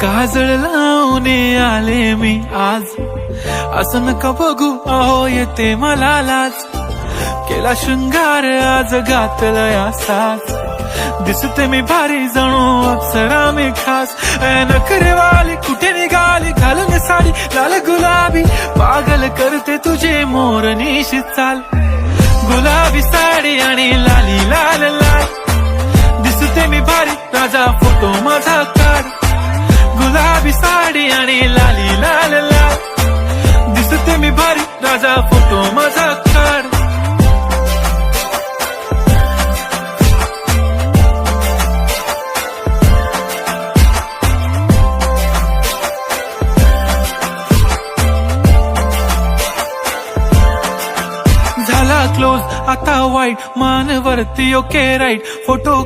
काजळ लावून आले मी आज, असं नका बघू अहो येते मला लाज. केला शृंगार आज घातलाय असाच, दिसते मी भारी जणू अप्सरा मी खास. नखरेवाली कुठे निघाली घालून साडी लाल गुलाबी, पागल करते तुझे मोरनीशी चाल. गुलाबी साडी आणि लाली लाल लाल, दिसते मी भारी राजा फोटो माझा काढ. गुलाबी साडी आणि लाली लाल लाल, दिसते मी भारी राजा फोटो माझा काढ. झाला क्लोज आता वाईट, मान वरती ओके राईट फोटो